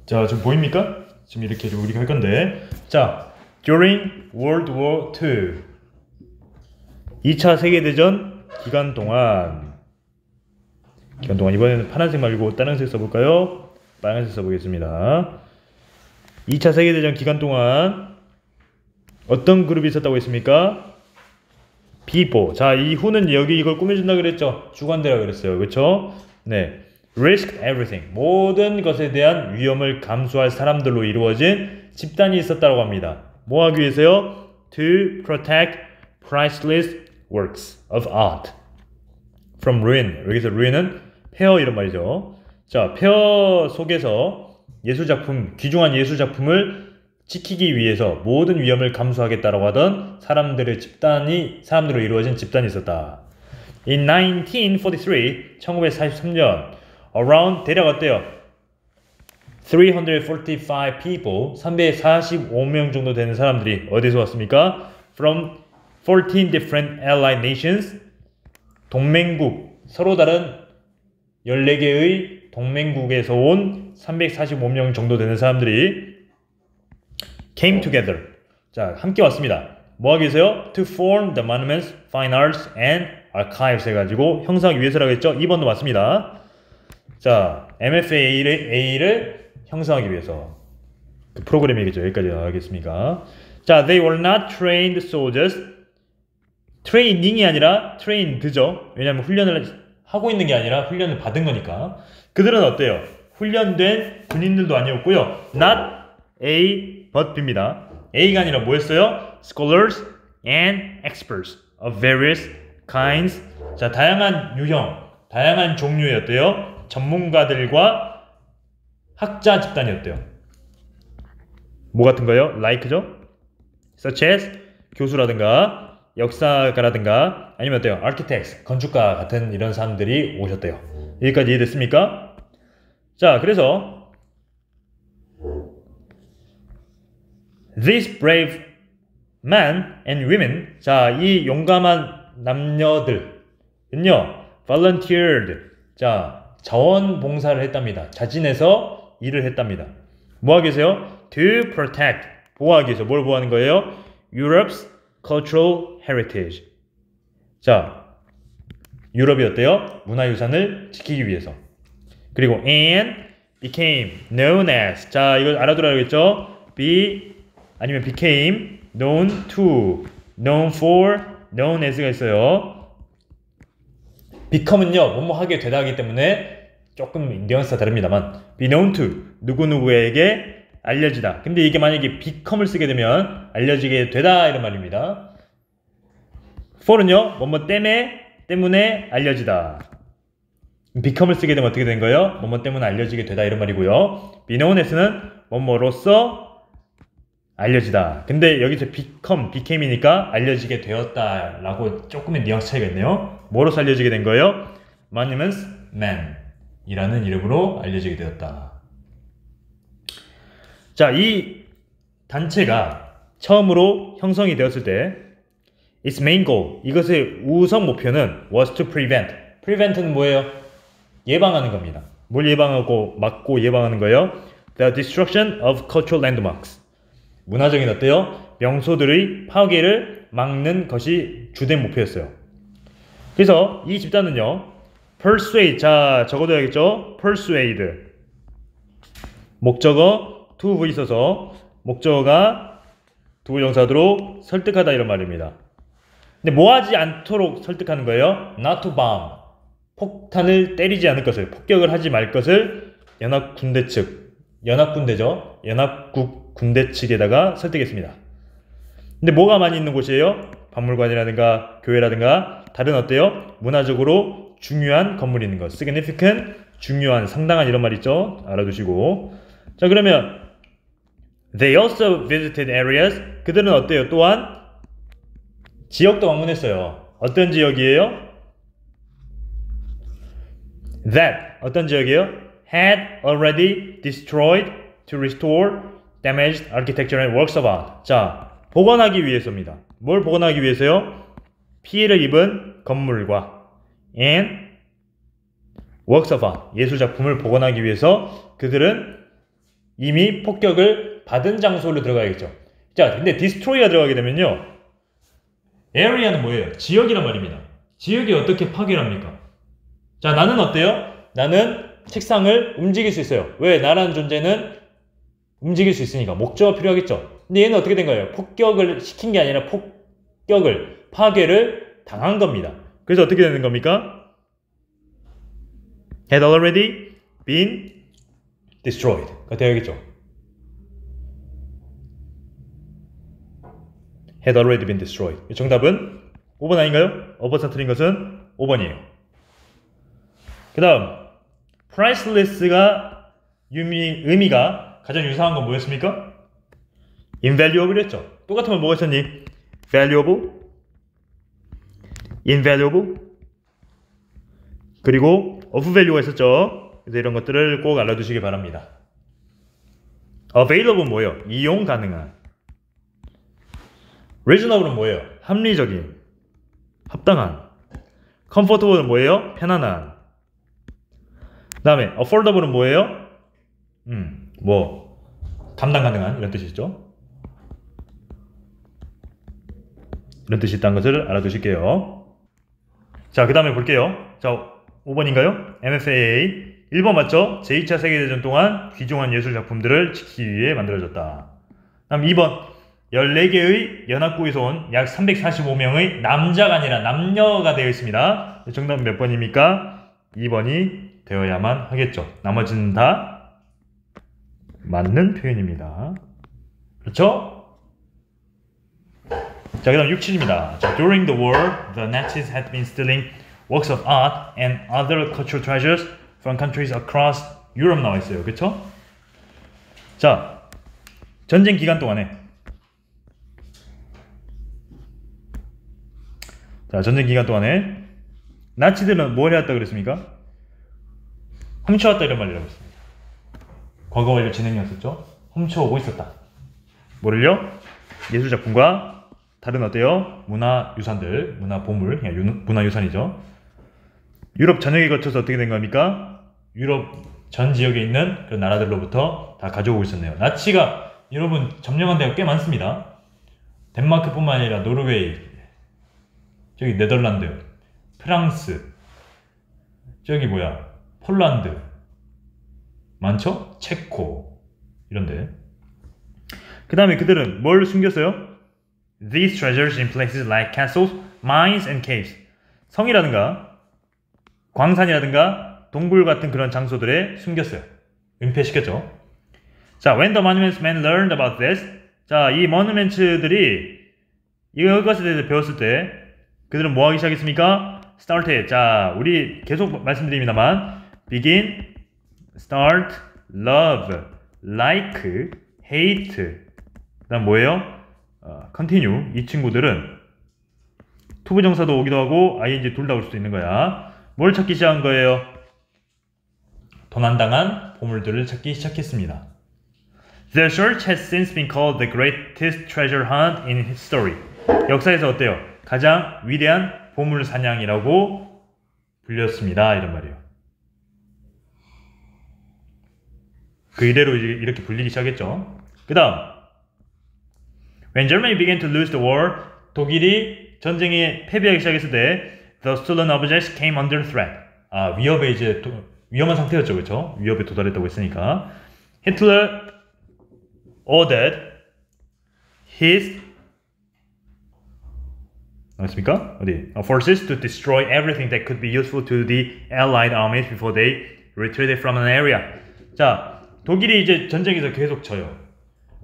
자, 지금 보입니까? 지금 이렇게 우리가 할 건데, 자, during World War II, 2차 세계대전 기간 동안 이번에는 파란색 말고 다른 색 써볼까요? 빨간색 써보겠습니다. 2차 세계대전 기간 동안 어떤 그룹이 있었다고 했습니까? people. 자, 이 who는 여기 이걸 꾸며준다 그랬죠? 주관대라 그랬어요. 그렇죠? 네. risked everything. 모든 것에 대한 위험을 감수할 사람들로 이루어진 집단이 있었다고 합니다. 뭐 하기 위해서요? To protect priceless works of art from ruin. 여기서 ruin은 폐허 이런 말이죠. 자, 폐허 속에서 예술작품, 귀중한 예술작품을 지키기 위해서 모든 위험을 감수하겠다라고 하던 사람들로 이루어진 집단이 있었다. In 1943, 1943년, around 대략 어때요? 345 people, 345명 정도 되는 사람들이 어디서 왔습니까? From 14 different allied nations, 동맹국, 서로 다른 14개의 동맹국에서 온 345명 정도 되는 사람들이 came together. 자, 함께 왔습니다. 뭐 하기 위해서요? To form the monuments, fine arts and archives 해가지고 형성하기 위해서라고 했죠? 2번도 맞습니다. 자, MFA를 형성하기 위해서 그 프로그램이겠죠. 여기까지 나가겠습니까? 자, they were not trained soldiers. 트레이닝이 아니라 trained죠. 왜냐하면 훈련을 하고 있는 게 아니라 훈련을 받은 거니까. 그들은 어때요? 훈련된 군인들도 아니었고요. Not A but B입니다. A가 아니라 뭐였어요? Scholars and experts of various kinds. 자, 다양한 유형, 다양한 종류였대요. 전문가들과 학자 집단이었대요. 뭐 같은 거요? Like죠? Such as 교수라든가 역사가라든가 아니면 어때요? Architects, 건축가 같은 이런 사람들이 오셨대요. 여기까지 이해됐습니까? 자, 그래서 These brave men and women, 자, 이 용감한 남녀들은요, volunteered, 자, 자원봉사를 했답니다. 자진해서 일을 했답니다. 뭐 하기 위해서요? To protect, 보호하기 위해서. 뭘 보호하는 거예요? Europe's cultural heritage. 자, 유럽이 어때요? 문화유산을 지키기 위해서. 그리고 and became known as, 자, 이걸 알아들어야겠죠? be 아니면 became known to, known for, known as가 있어요. become은요, 뭐뭐 하게 되다 하기 때문에 조금 뉘앙스가 다릅니다만 be known to, 누구누구에게 알려지다. 근데 이게 만약에 become을 쓰게 되면 알려지게 되다 이런 말입니다. for은요, 뭐뭐 때문에 알려지다. become을 쓰게 되면 어떻게 된 거예요? 뭐뭐 때문에 알려지게 되다 이런 말이고요. be known as는 뭐뭐로서 알려지다. 근데 여기서 became이니까 알려지게 되었다 라고 조금의 뉘앙스 차이가 있네요. 뭐로서 알려지게 된 거예요? Monuments Man 이라는 이름으로 알려지게 되었다. 자, 이 단체가 처음으로 형성이 되었을 때 its main goal, 이것의 우선 목표는 was to prevent. prevent는 뭐예요? 예방하는 겁니다. 뭘 예방하고 막고 예방하는 거예요? The destruction of cultural landmarks. 문화적인 어때요? 명소들의 파괴를 막는 것이 주된 목표였어요. 그래서 이 집단은요, persuade, 자, 적어둬야겠죠? persuade. 목적어 to v 있어서 목적어가 두부정사로 설득하다 이런 말입니다. 근데 뭐 하지 않도록 설득하는 거예요? Not to bomb. 폭탄을 때리지 않을 것을, 폭격을 하지 말 것을 연합군대 측, 연합군대죠. 연합국 군대 측에다가 설득했습니다. 근데 뭐가 많이 있는 곳이에요? 박물관이라든가 교회라든가 다른 어때요? 문화적으로 중요한 건물이 있는 것. significant, 중요한, 상당한 이런 말 있죠? 알아두시고. 자, 그러면 they also visited areas. 그들은 어때요? 또한 지역도 방문했어요. 어떤 지역이에요? that, 어떤 지역이에요? had already destroyed to restore damaged architecture and works of art. 자, 복원하기 위해서입니다. 뭘 복원하기 위해서요? 피해를 입은 건물과 and works of art, 예술작품을 복원하기 위해서 그들은 이미 폭격을 받은 장소로 들어가야겠죠. 자, 근데 destroy가 들어가게 되면요. area는 뭐예요? 지역이란 말입니다. 지역이 어떻게 파괴를 합니까? 자, 나는 어때요? 나는 책상을 움직일 수 있어요. 왜? 나라는 존재는 움직일 수 있으니까. 목적이 필요하겠죠. 근데 얘는 어떻게 된 거예요? 폭격을 시킨 게 아니라 폭격을, 파괴를 당한 겁니다. 그래서 어떻게 되는 겁니까? had already been destroyed. 가 되어야겠죠. had already been destroyed. 정답은 5번 아닌가요? 어버사 틀린 것은 5번이에요. 그 다음 priceless가 의미가 가장 유사한 건 뭐였습니까? invaluable이었죠. 똑같은 건 뭐가 있었니? valuable, invaluable, 그리고 of value가 있었죠. 그래서 이런 것들을 꼭 알아두시기 바랍니다. available은 뭐예요? 이용 가능한. reasonable은 뭐예요? 합리적인, 합당한. comfortable은 뭐예요? 편안한. 그 다음에 affordable은 뭐예요? 감당 가능한 이런 뜻이죠. 이런 뜻이 있다는 것을 알아두실게요. 자, 그 다음에 볼게요. 자, 5번인가요? MFAA 1번 맞죠? 제2차 세계대전 동안 귀중한 예술 작품들을 지키기 위해 만들어졌다. 다음 2번 14개의 연합국에서 온 약 345명의 남자가 아니라 남녀가 되어 있습니다. 정답은 몇 번입니까? 2번이 되어야만 하겠죠. 나머지는 다 맞는 표현입니다. 그렇죠? 자, 그 다음 6, 7입니다. 자, During the war, the Nazis had been stealing works of art and other cultural treasures from countries across Europe 나와 있어요. 그쵸? 자, 전쟁 기간 동안에 나치들은 뭘 해왔다 그랬습니까? 훔쳐왔다 이런 말이라고 했습니다. 과거 완료 진행이었었죠? 훔쳐오고 있었다. 뭐를요? 예술작품과 다른 어때요? 문화유산들, 문화보물, 문화유산이죠. 유럽 전역에 거쳐서 어떻게 된 겁니까? 유럽 전 지역에 있는 그런 나라들로부터 다 가져오고 있었네요. 나치가 여러분 점령한 데가 꽤 많습니다. 덴마크뿐만 아니라 노르웨이, 저기 네덜란드, 프랑스, 저기 폴란드, 많죠? 체코, 이런데. 그 다음에 그들은 뭘 숨겼어요? These treasures in places like castles, mines, and caves. 성이라든가 광산이라든가 동굴 같은 그런 장소들에 숨겼어요. 은폐시켰죠. 자, when the monuments men learned about this. 자, 이 머누멘츠들이 이것에 대해서 배웠을 때 그들은 뭐 하기 시작했습니까? started. 자, 우리 계속 말씀드립니다만 begin, start, love, like, hate. 그 다음 뭐예요? continue. 이 친구들은 투부정사도 오기도 하고 ing 둘 다 올 수도 있는 거야. 뭘 찾기 시작한 거예요? 도난당한 보물들을 찾기 시작했습니다. The search has since been called the greatest treasure hunt in history. 역사에서 어때요? 가장 위대한 보물 사냥이라고 불렸습니다. 이런 말이에요. 그 이래로 이렇게 불리기 시작했죠. 그 다음 When Germany began to lose the war, 독일이 전쟁에 패배하기 시작했을 때 the stolen objects came under threat. 위협에 이제 위험한 상태였죠, 그렇죠? 위협에 도달했다고 했으니까. Hitler ordered his 나왔습니까? 어디? Forces to destroy everything that could be useful to the Allied armies before they retreated from an area. 자, 독일이 이제 전쟁에서 계속 져요.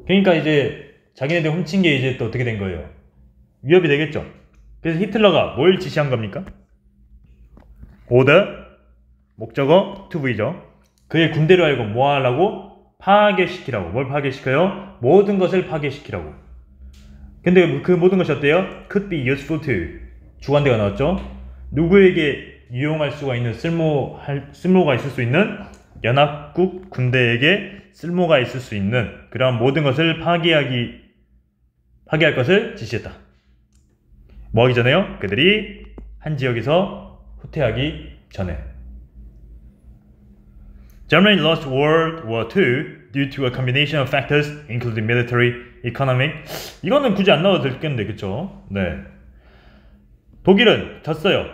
그러니까 이제 자기네들 훔친 게 이제 또 어떻게 된 거예요? 위협이 되겠죠. 그래서 히틀러가 뭘 지시한 겁니까? order, 목적어, to be죠. 그의 군대로 하여금 뭐 하려고? 파괴시키라고. 뭘 파괴시켜요? 모든 것을 파괴시키라고. 근데 그 모든 것이 어때요? could be useful to. 주관대가 나왔죠. 누구에게 이용할 수가 있는 쓸모가 있을 수 있는 연합국 군대에게 쓸모가 있을 수 있는 그러한 모든 것을 파괴할 것을 지시했다. 뭐 하기 전에요? 그들이 한 지역에서 후퇴하기 전에. Germany lost World War II due to a combination of factors, including military, economic. 이거는 굳이 안 나와도 되겠는데, 그쵸? 네. 독일은 졌어요.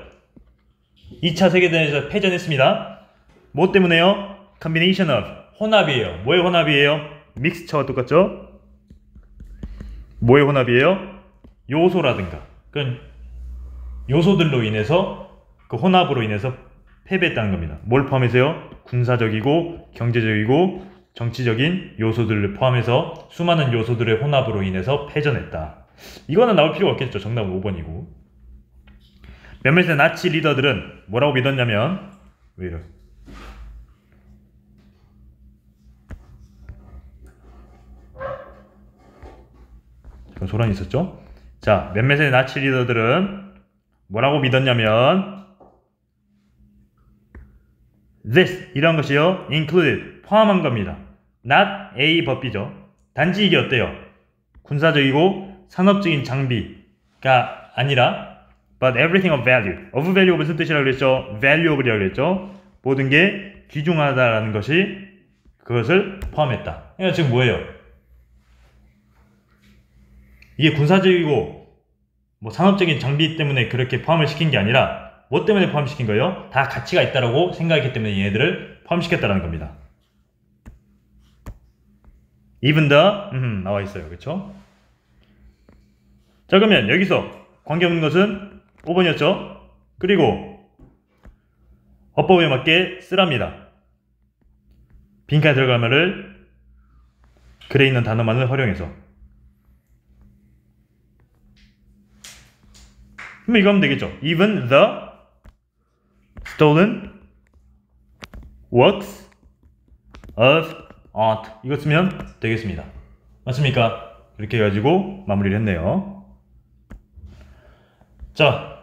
2차 세계대전에서 패전했습니다. 뭐 때문에요? combination of, 혼합이에요. 뭐의 혼합이에요? mixture와 똑같죠? 뭐의 혼합이에요? 요소라든가 그런 요소들로 인해서 그 혼합으로 인해서 패배했다는 겁니다. 뭘 포함해서요? 군사적이고 경제적이고 정치적인 요소들을 포함해서 수많은 요소들의 혼합으로 인해서 패전했다. 이거는 나올 필요가 없겠죠. 정답은 5번이고. 몇몇의 나치 리더들은 뭐라고 믿었냐면 왜 이래? 그런 소란이 있었죠? 자, 몇몇의 나치 리더들은 뭐라고 믿었냐면 this 이런 것이요 included 포함한 겁니다. not A but B죠. 단지 이게 어때요? 군사적이고 산업적인 장비가 아니라 but everything of value. of value 무슨 뜻이라고 그랬죠? valuable이라고 그랬죠? 모든 게 귀중하다라는 것이 그것을 포함했다. 그러니까 지금 뭐예요? 이게 군사적이고 뭐 산업적인 장비 때문에 그렇게 포함을 시킨 게 아니라 뭐 때문에 포함시킨 거예요? 다 가치가 있다라고 생각했기 때문에 얘네들을 포함시켰다는 겁니다. even the 나와 있어요. 그쵸? 자, 그러면 여기서 관계없는 것은 5번이었죠? 그리고 어법에 맞게 쓰랍니다. 빈칸에 들어갈 말을 글에 있는 단어만을 활용해서. 그럼 이거 하면 되겠죠? even the stolen works of art. 이거 쓰면 되겠습니다. 맞습니까? 이렇게 해가지고 마무리를 했네요. 자,